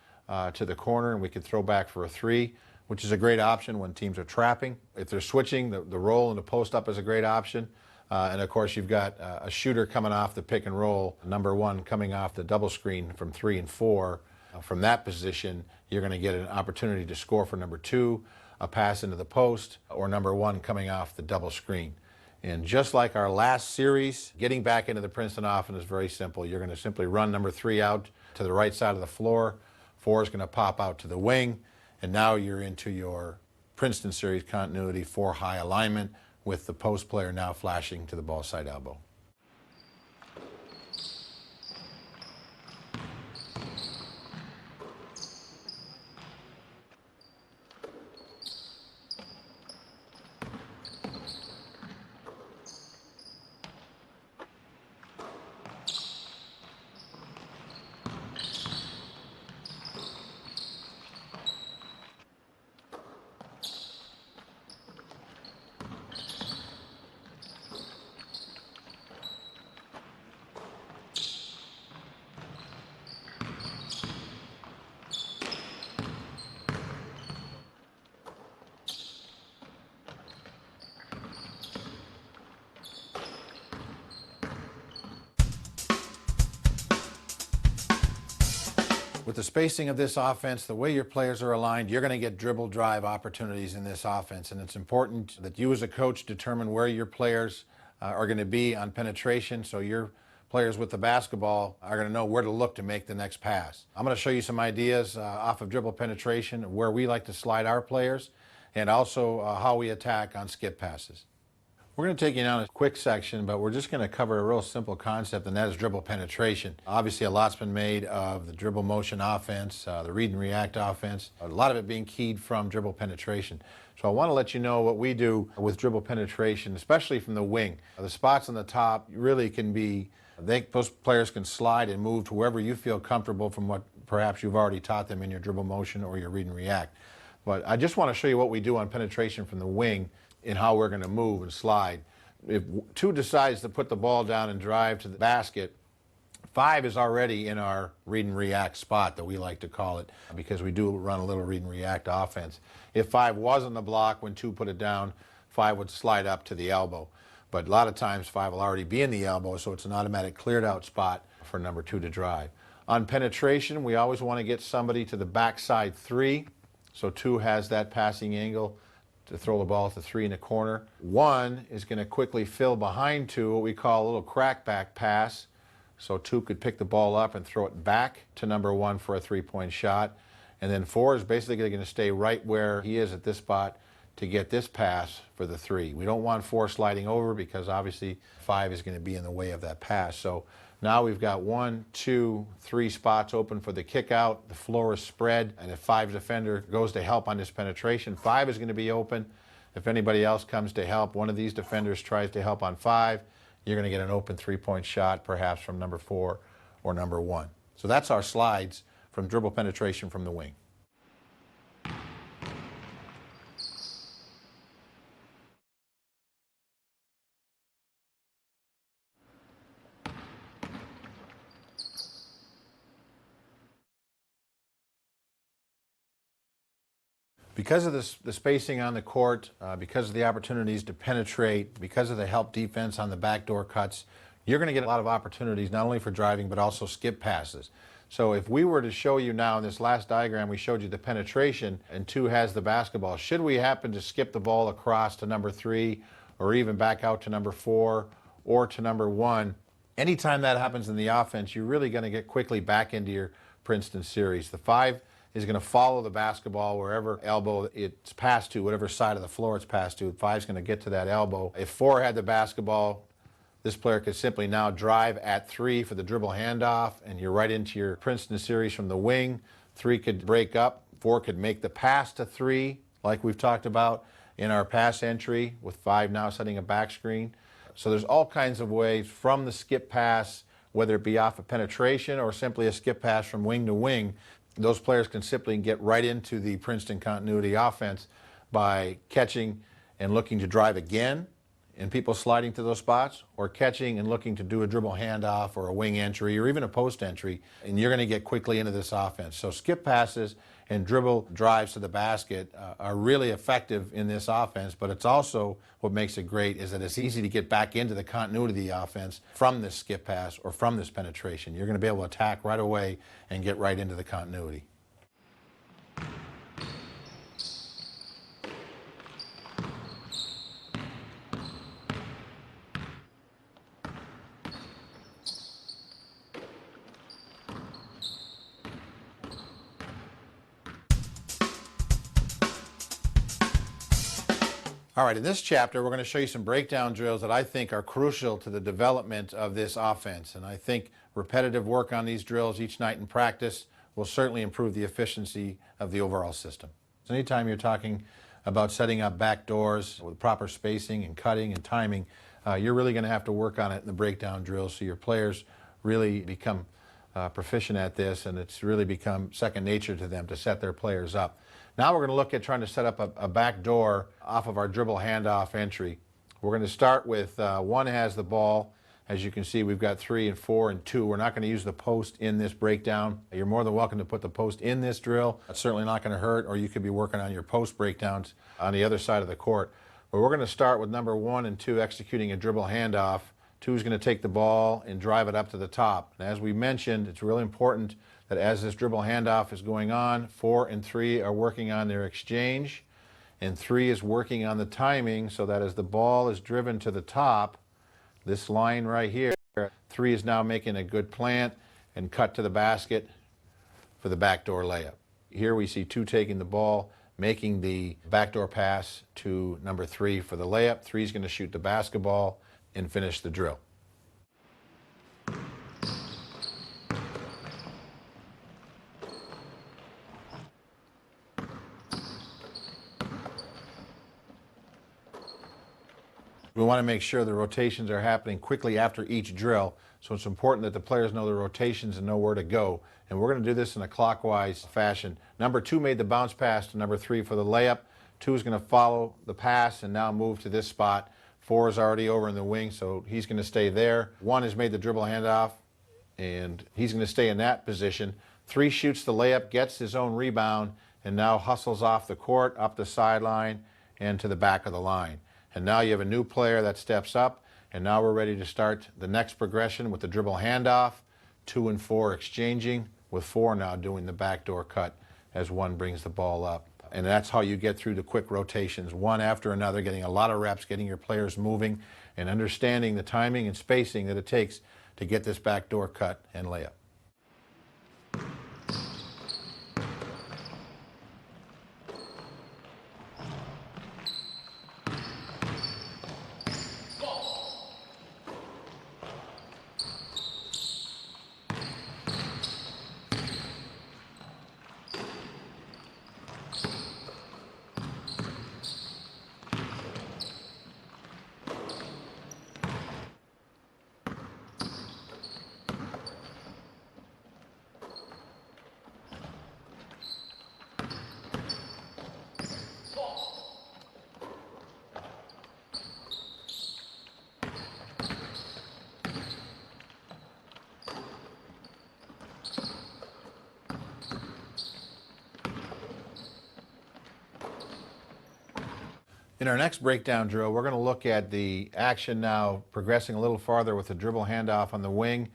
to the corner, and we could throw back for a 3, which is a great option when teams are trapping. If they're switching, the roll and the post up is a great option. And of course, you've got a shooter coming off the pick and roll, number 1 coming off the double screen from 3 and 4. From that position, you're going to get an opportunity to score for number 2, a pass into the post, or number 1 coming off the double screen. And just like our last series, getting back into the Princeton offense is very simple. You're going to simply run number 3 out to the right side of the floor. 4 is going to pop out to the wing. And now you're into your Princeton series continuity 4 high alignment with the post player now flashing to the ball side elbow. With the spacing of this offense, the way your players are aligned, you're going to get dribble drive opportunities in this offense. And it's important that you as a coach determine where your players are going to be on penetration, so your players with the basketball are going to know where to look to make the next pass. I'm going to show you some ideas off of dribble penetration, where we like to slide our players, and also how we attack on skip passes. We're going to take you down a quick section, but we're just going to cover a real simple concept, and that is dribble penetration. Obviously, a lot's been made of the dribble motion offense, the read and react offense, a lot of it being keyed from dribble penetration. So I want to let you know what we do with dribble penetration, especially from the wing. The spots on the top really can be, those players can slide and move to wherever you feel comfortable from what perhaps you've already taught them in your dribble motion or your read and react. But I just want to show you what we do on penetration from the wing and how we're going to move and slide. If 2 decides to put the ball down and drive to the basket, 5 is already in our read and react spot, that we like to call it, because we do run a little read and react offense. If 5 was on the block when 2 put it down, 5 would slide up to the elbow. But a lot of times 5 will already be in the elbow, so it's an automatic cleared out spot for number 2 to drive. On penetration, we always want to get somebody to the backside 3, so 2 has that passing angle to throw the ball to 3 in the corner. 1 is going to quickly fill behind 2, what we call a little crackback pass. So 2 could pick the ball up and throw it back to number 1 for a 3-point shot. And then 4 is basically going to stay right where he is at this spot to get this pass for the 3. We don't want 4 sliding over, because obviously 5 is going to be in the way of that pass. So now we've got 1, 2, 3 spots open for the kick out. The floor is spread, and if 5 defender goes to help on this penetration, 5 is going to be open. If anybody else comes to help, one of these defenders tries to help on 5, you're going to get an open 3-point shot, perhaps from number 4 or number 1. So that's our slides from dribble penetration from the wing. Because of the spacing on the court, because of the opportunities to penetrate, because of the help defense on the backdoor cuts, you're going to get a lot of opportunities not only for driving but also skip passes. So if we were to show you now in this last diagram, we showed you the penetration and 2 has the basketball. Should we happen to skip the ball across to number 3 or even back out to number 4 or to number 1, anytime that happens in the offense, you're really going to get quickly back into your Princeton series. The 5 is going to follow the basketball wherever elbow it's passed to, whatever side of the floor it's passed to. 5 is going to get to that elbow. If 4 had the basketball, this player could simply now drive at 3 for the dribble handoff, and you're right into your Princeton series from the wing. 3 could break up. 4 could make the pass to 3, like we've talked about in our pass entry, with 5 now setting a back screen. So there's all kinds of ways from the skip pass, whether it be off of penetration or simply a skip pass from wing to wing. Those players can simply get right into the Princeton continuity offense by catching and looking to drive again, and people sliding to those spots, or catching and looking to do a dribble handoff or a wing entry or even a post entry, and you're going to get quickly into this offense. So skip passes and dribble drives to the basket are really effective in this offense, but it's also what makes it great is that it's easy to get back into the continuity of the offense from this skip pass or from this penetration. You're going to be able to attack right away and get right into the continuity. All right, in this chapter, we're going to show you some breakdown drills that I think are crucial to the development of this offense. And I think repetitive work on these drills each night in practice will certainly improve the efficiency of the overall system. So anytime you're talking about setting up back doors with proper spacing and cutting and timing, you're really going to have to work on it in the breakdown drills so your players really become proficient at this, and it's really become second nature to them to set their players up. Now we're going to look at trying to set up a back door off of our dribble handoff entry. We're going to start with 1 has the ball. As you can see, we've got 3 and 4 and 2. We're not going to use the post in this breakdown. You're more than welcome to put the post in this drill. That's certainly not going to hurt, or you could be working on your post breakdowns on the other side of the court. But we're going to start with number 1 and 2 executing a dribble handoff. 2 is going to take the ball and drive it up to the top. And as we mentioned, it's really important that as this dribble handoff is going on, 4 and 3 are working on their exchange, and 3 is working on the timing so that as the ball is driven to the top, this line right here, 3 is now making a good plant and cut to the basket for the backdoor layup. Here we see 2 taking the ball, making the backdoor pass to number 3 for the layup. 3 is going to shoot the basketball and finish the drill. We want to make sure the rotations are happening quickly after each drill, so it's important that the players know the rotations and know where to go. And we're going to do this in a clockwise fashion. Number 2 made the bounce pass to number 3 for the layup. 2 is going to follow the pass and now move to this spot. 4 is already over in the wing, so he's going to stay there. 1 has made the dribble handoff, and he's going to stay in that position. 3 shoots the layup, gets his own rebound, and now hustles off the court, up the sideline, and to the back of the line. And now you have a new player that steps up, and now we're ready to start the next progression with the dribble handoff, 2 and 4 exchanging, with 4 now doing the backdoor cut as 1 brings the ball up. And that's how you get through the quick rotations, one after another, getting a lot of reps, getting your players moving, and understanding the timing and spacing that it takes to get this backdoor cut and layup. In our next breakdown drill, we're going to look at the action now progressing a little farther with the dribble handoff on the wing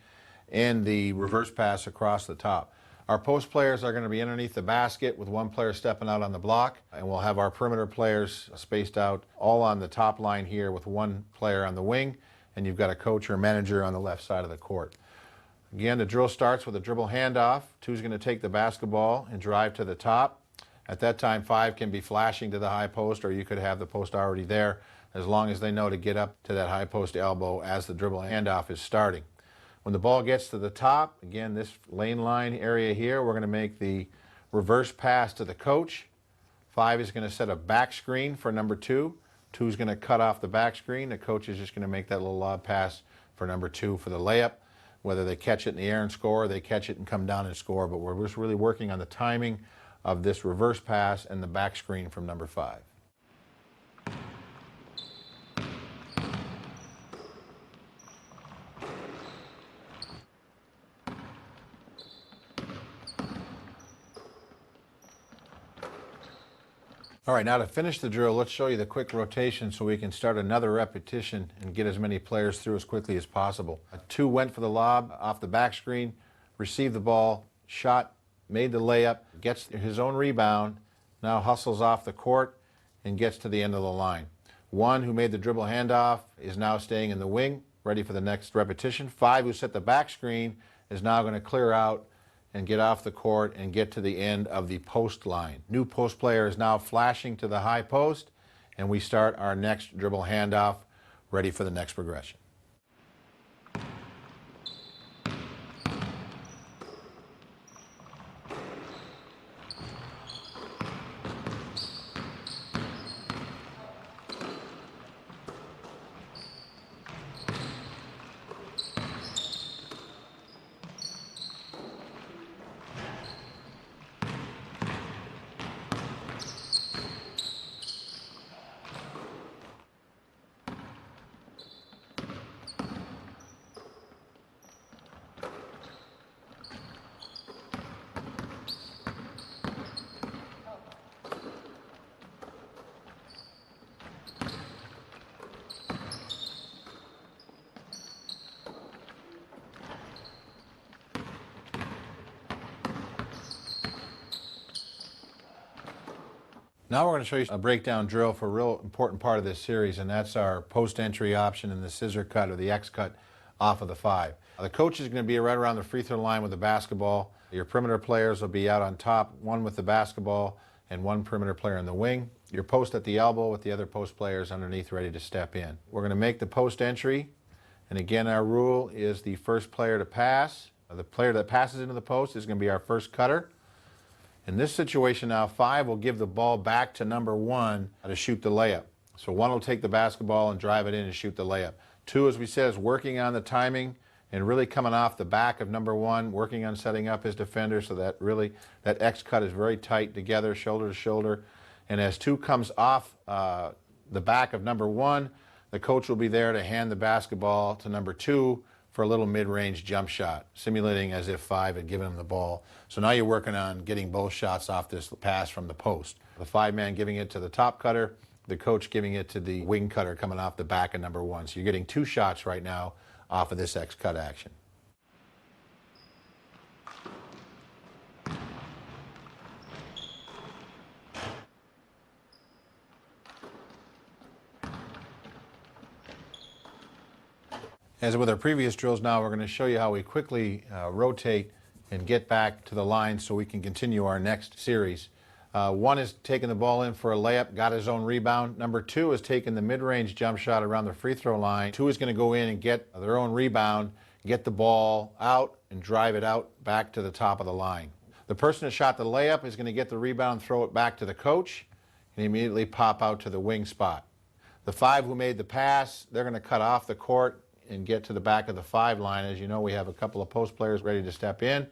and the reverse pass across the top. Our post players are going to be underneath the basket with 1 player stepping out on the block, and we'll have our perimeter players spaced out all on the top line here with 1 player on the wing, and you've got a coach or manager on the left side of the court. Again, the drill starts with a dribble handoff. 2 is going to take the basketball and drive to the top. At that time, 5 can be flashing to the high post, or you could have the post already there, as long as they know to get up to that high post elbow as the dribble handoff is starting. When the ball gets to the top, again, this lane line area here, we're going to make the reverse pass to the coach. 5 is going to set a back screen for number 2. 2 is going to cut off the back screen. The coach is just going to make that little lob pass for number 2 for the layup. Whether they catch it in the air and score, or they catch it and come down and score, but we're just really working on the timing of this reverse pass and the back screen from number 5. All right, now to finish the drill, let's show you the quick rotation so we can start another repetition and get as many players through as quickly as possible. 2 went for the lob off the back screen, received the ball, shot, made the layup, gets his own rebound, now hustles off the court and gets to the end of the line. 1 who made the dribble handoff is now staying in the wing, ready for the next repetition. 5 who set the back screen is now going to clear out and get off the court and get to the end of the post line. New post player is now flashing to the high post, and we start our next dribble handoff, ready for the next progression. Now we're going to show you a breakdown drill for a real important part of this series, and that's our post-entry option and the scissor cut or the X cut off of the 5. The coach is going to be right around the free throw line with the basketball. Your perimeter players will be out on top, one with the basketball and one perimeter player in the wing. Your post at the elbow with the other post players underneath ready to step in. We're going to make the post entry, and again our rule is the first player to pass. The player that passes into the post is going to be our first cutter. In this situation now, 5 will give the ball back to number 1 to shoot the layup. So 1 will take the basketball and drive it in and shoot the layup. 2, as we said, is working on the timing and really coming off the back of number 1, working on setting up his defender so that really that X cut is very tight together, shoulder to shoulder. And as 2 comes off the back of number 1, the coach will be there to hand the basketball to number 2 for a little mid-range jump shot, simulating as if 5 had given him the ball. So now you're working on getting both shots off this pass from the post. The 5-man giving it to the top cutter, the coach giving it to the wing cutter coming off the back of number 1. So you're getting 2 shots right now off of this X cut action. As with our previous drills now, we're going to show you how we quickly rotate and get back to the line so we can continue our next series. 1 is taking the ball in for a layup, got his own rebound. Number 2 is taking the mid-range jump shot around the free throw line. 2 is going to go in and get their own rebound, get the ball out and drive it out back to the top of the line. The person who shot the layup is going to get the rebound, throw it back to the coach, and immediately pop out to the wing spot. The 5 who made the pass, they're going to cut off the court and get to the back of the 5 line. As you know, we have a couple of post players ready to step in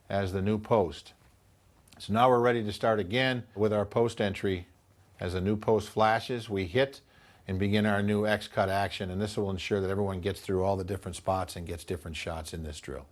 as the new post. So now we're ready to start again with our post entry. As the new post flashes, we hit and begin our new X cut action, and this will ensure that everyone gets through all the different spots and gets different shots in this drill.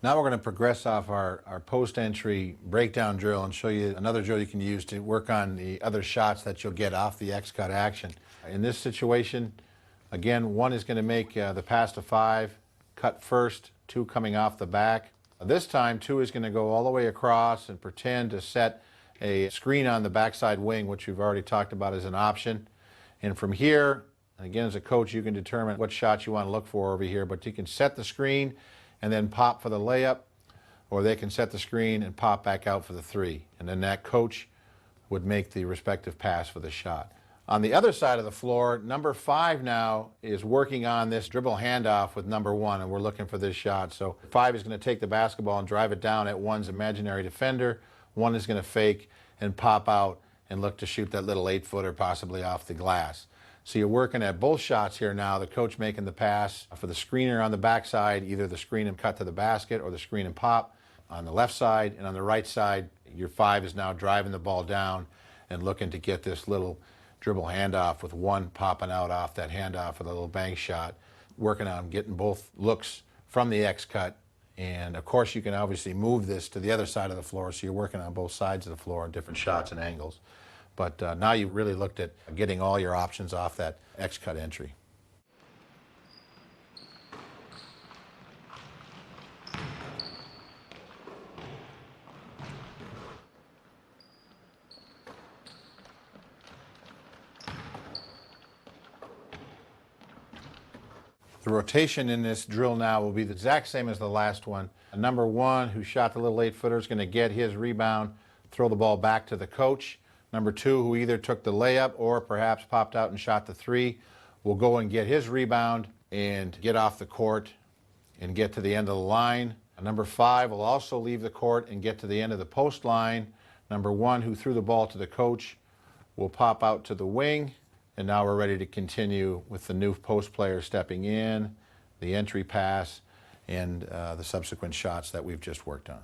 Now we're going to progress off our post-entry breakdown drill and show you another drill you can use to work on the other shots that you'll get off the X-cut action. In this situation, again, 1 is going to make the pass to 5, cut first, 2 coming off the back. This time, 2 is going to go all the way across and pretend to set a screen on the backside wing, which we've already talked about as an option. And from here, again, as a coach, you can determine what shots you want to look for over here, but you can set the screen and then pop for the layup, or they can set the screen and pop back out for the 3. And then that coach would make the respective pass for the shot. On the other side of the floor, number 5 now is working on this dribble handoff with number 1, and we're looking for this shot. So 5 is going to take the basketball and drive it down at 1's imaginary defender. 1 is going to fake and pop out and look to shoot that little 8-footer possibly off the glass. So you're working at both shots here now, the coach making the pass for the screener on the backside, either the screen and cut to the basket or the screen and pop on the left side. And on the right side, your 5 is now driving the ball down and looking to get this little dribble handoff with 1 popping out off that handoff with a little bank shot, working on getting both looks from the X cut. And of course, you can obviously move this to the other side of the floor, so you're working on both sides of the floor in different shots and angles. But now you've really looked at getting all your options off that X-cut entry. The rotation in this drill now will be the exact same as the last one. Number 1, who shot the little 8-footer, is going to get his rebound, throw the ball back to the coach. Number 2, who either took the layup or perhaps popped out and shot the 3, will go and get his rebound, and get off the court and get to the end of the line. Number 5 will also leave the court and get to the end of the post line. Number 1, who threw the ball to the coach, will pop out to the wing. And now we're ready to continue with the new post player stepping in, the entry pass, and the subsequent shots that we've just worked on.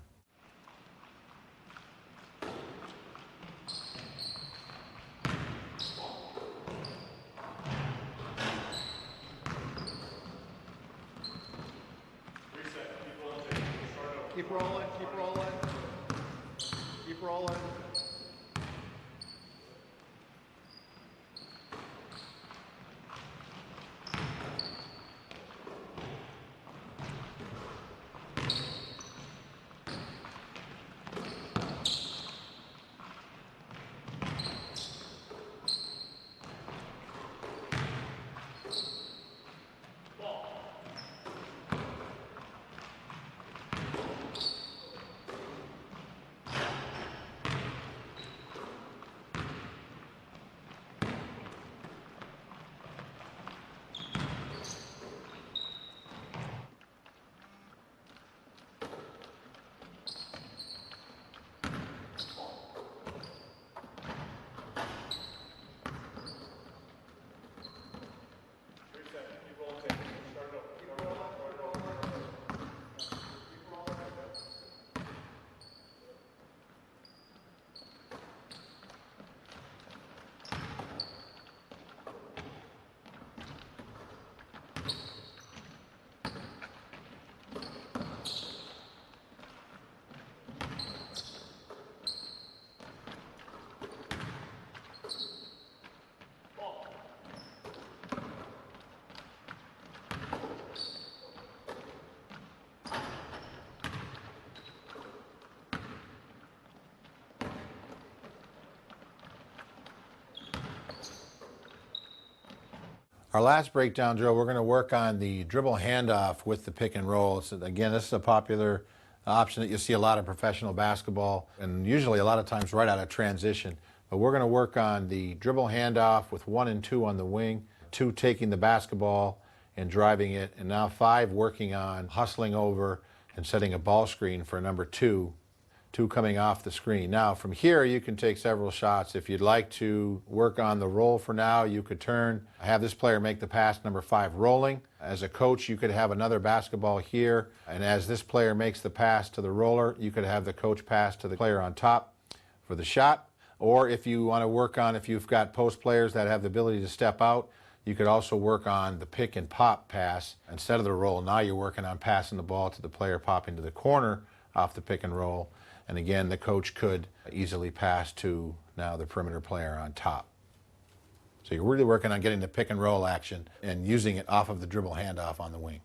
Keep rolling, keep rolling, keep rolling. Our last breakdown drill, we're going to work on the dribble handoff with the pick and roll. So again, this is a popular option that you see a lot of professional basketball, and usually a lot of times right out of transition. But we're going to work on the dribble handoff with 1 and 2 on the wing, 2 taking the basketball and driving it, and now 5 working on hustling over and setting a ball screen for number 2 coming off the screen. Now from here you can take several shots. If you'd like to work on the roll for now, you could have this player make the pass, number 5 rolling. As a coach, you could have another basketball here, and as this player makes the pass to the roller, you could have the coach pass to the player on top for the shot. Or if you want to work on, if you've got post players that have the ability to step out, you could also work on the pick and pop pass instead of the roll. Now you're working on passing the ball to the player popping to the corner off the pick and roll. And again, the coach could easily pass to now the perimeter player on top. So you're really working on getting the pick and roll action and using it off of the dribble handoff on the wing.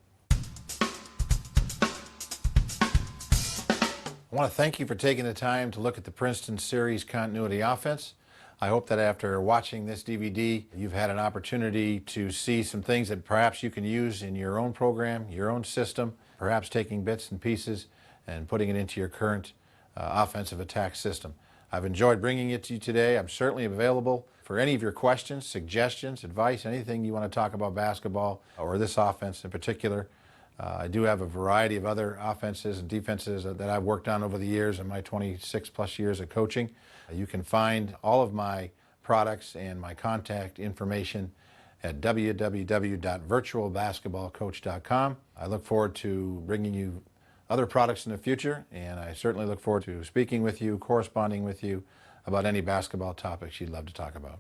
I want to thank you for taking the time to look at the Princeton Series Continuity Offense. I hope that after watching this DVD, you've had an opportunity to see some things that perhaps you can use in your own program, your own system, perhaps taking bits and pieces and putting it into your current offensive attack system. I've enjoyed bringing it to you today. I'm certainly available for any of your questions, suggestions, advice, anything you want to talk about basketball or this offense in particular. I do have a variety of other offenses and defenses that I've worked on over the years in my 26 plus years of coaching. You can find all of my products and my contact information at www.virtualbasketballcoach.com. I look forward to bringing you other products in the future, and I certainly look forward to speaking with you, corresponding with you about any basketball topics you'd love to talk about.